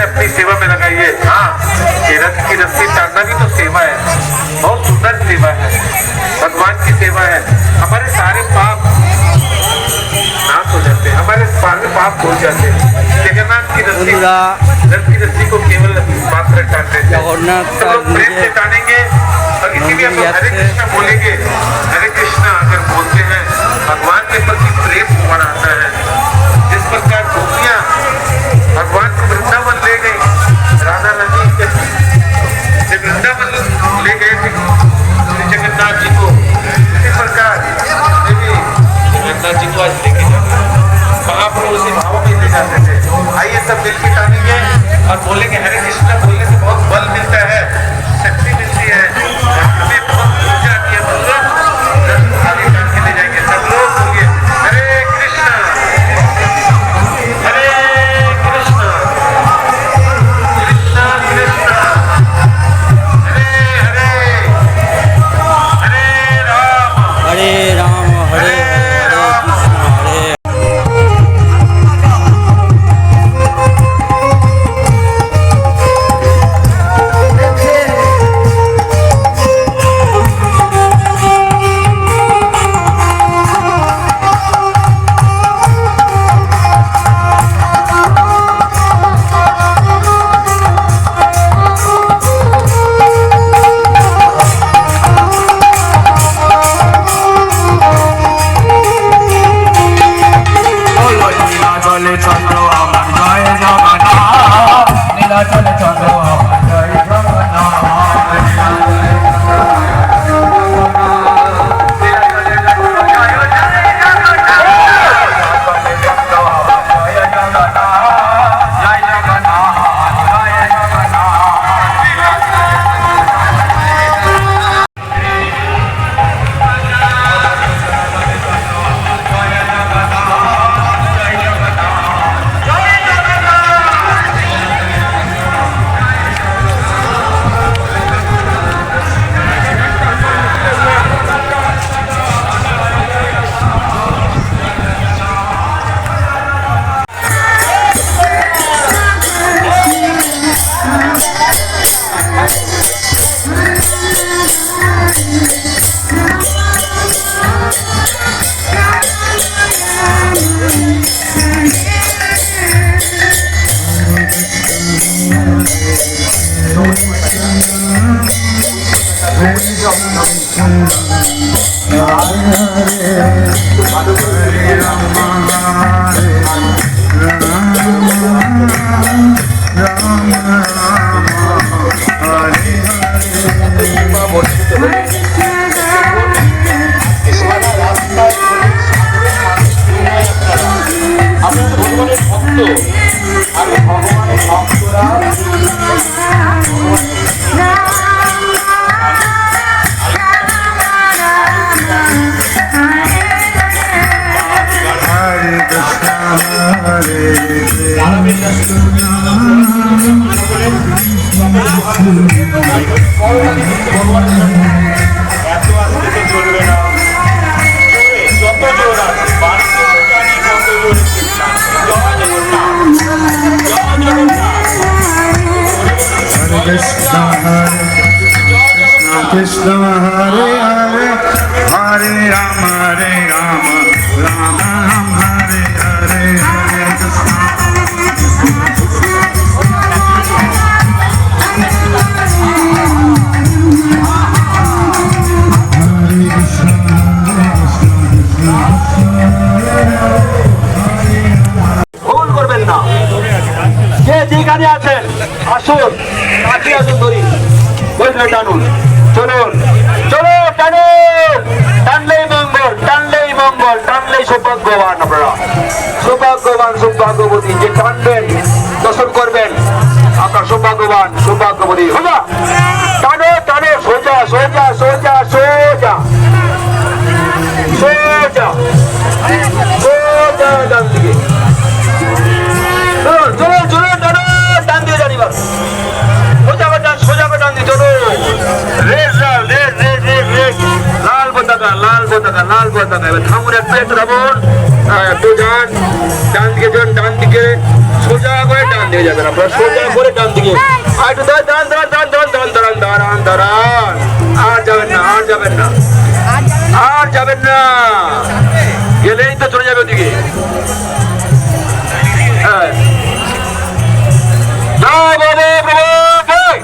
अपनी सेवा में लगाइए। हाँ, ये रथ की रस्सी टांगना भी तो सेवा है, बहुत सुंदर सेवा है, भगवान की सेवा है। हमारे सारे पाप नाश हो जाते हैं, हमारे सारे पाप धो जाते हैं। जगन्नाथ की रस्सी, रथ की रस्सी को केवल मात्र टांगते हैं, तो लोग प्रेम से टानेंगे। और इसीलिए हम हरे कृष्णा बोलेंगे। हरे कृष्णा अगर बोलते हैं, भगवान के प्रति प्रेम बढ़ाता है। जिस प्रकार गोपियां भगवान को वृंदावन ले गई, राधा रानी जब वृंदावन ले गए थे श्री जगन्नाथ जी को, इसी प्रकार जगन्नाथ जी को आज लेके जाते महाप्रभु उसी भाव में ले जाते थे। आइए सब दिल की टानेंगे और बोलेंगे हरे कृष्णा। बोलने से बहुत बल मिलता है, शक्ति मिलती है, हमें बहुत ऊर्जा आती है। आगे टान के ले जाएंगे सब लोग। बोलिए हरे कृष्णा, हरे कृष्णा, कृष्णा कृष्णा, हरे हरे, हरे राम, हरे राम, हरे Krishna Hare Hare, Hare Rama, Rama Rama, Hare Hare, Hare Krishna. ভুল করবেন না। যে যেখানে আছেন আসুন, কাছে আসুন, ধরি বসলে টানুন, চলুন চলো, টানুন, টানলেই মঙ্গল, টানলেই মঙ্গল, টানলেই সৌভাগ্যবান। আপনারা সৌভাগ্যবান, সৌভাগ্যবতী। যে টানবেন, দর্শন করবেন, আপনার সৌভাগ্যবান, সৌভাগ্যবতী। সোজা টানো, টানো, সোজা সোজা সোজা সোজা সোজা সোজা, ডান দিকে চলুন চলুন চলুন, টানো, ডান দিয়ে জানিবার, সোজা বাটান, সোজা বাটান দিয়ে চলো। রেড লাল, রেড রেড রেড রেড, লাল পতাকা, লাল পতাকা, লাল পতাকা। এবার থামুন, একটু থামুন, একটু যান, ডান দিকে যান, ডান দিকে সোজা করে ডান দিকে যাবেন আপনারা সোজা করে ডান দিকে আর একটু দাঁড়ান দাঁড়ান দাঁড়ান দাঁড়ান দাঁড়ান দাঁড়ান দাঁড়ান দাঁড়ান আর যাবেন না আর যাবেন না আর যাবেন না গেলেই তো চলে যাবে ওদিকে হ্যাঁ জয় বাবা প্রভু জয়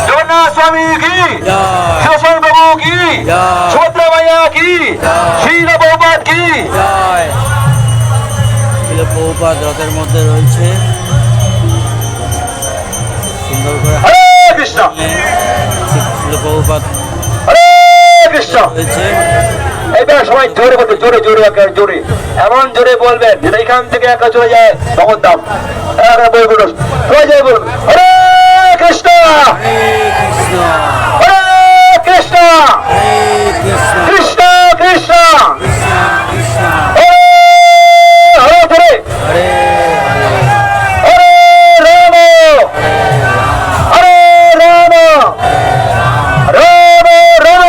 জগন্নাথ স্বামী কি শাসন বাবু কি সুভদ্রা মাইয়া কি শ্রীল বহুপাত কি জয় শিল প্রভুপাদ রথের মধ্যে রয়েছে সুন্দর করে হরে কৃষ্ণ শিল প্রভুপাদ হরে কৃষ্ণ রয়েছে এইবার সবাই জোরে বলবে জোরে জোরে একেবারে জোরে এমন জোরে বলবেন যেটা এখান থেকে একা চলে যায় তখন দাম বলবেন সবাই জয় বলুন হরে কৃষ্ণ হরে কৃষ্ণ হরে কৃষ্ণ হরে কৃষ্ণ কৃষ্ণ কৃষ্ণ কৃষ্ণ হরে হরে ধরে হরে হরে রাম হরে রাম রাম রাম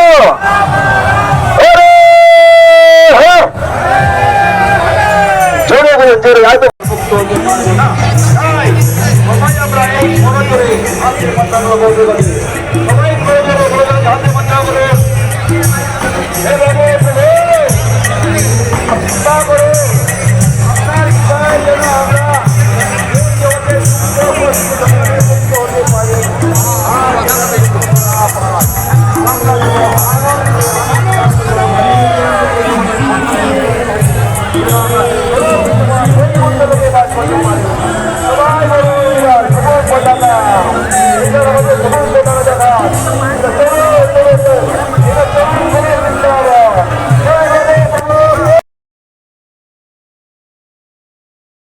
হরে হরে জোরে বলুন জোরে হয়তো সবাই আমরা এই বড় জোরে আজকের কথা বলতে পারি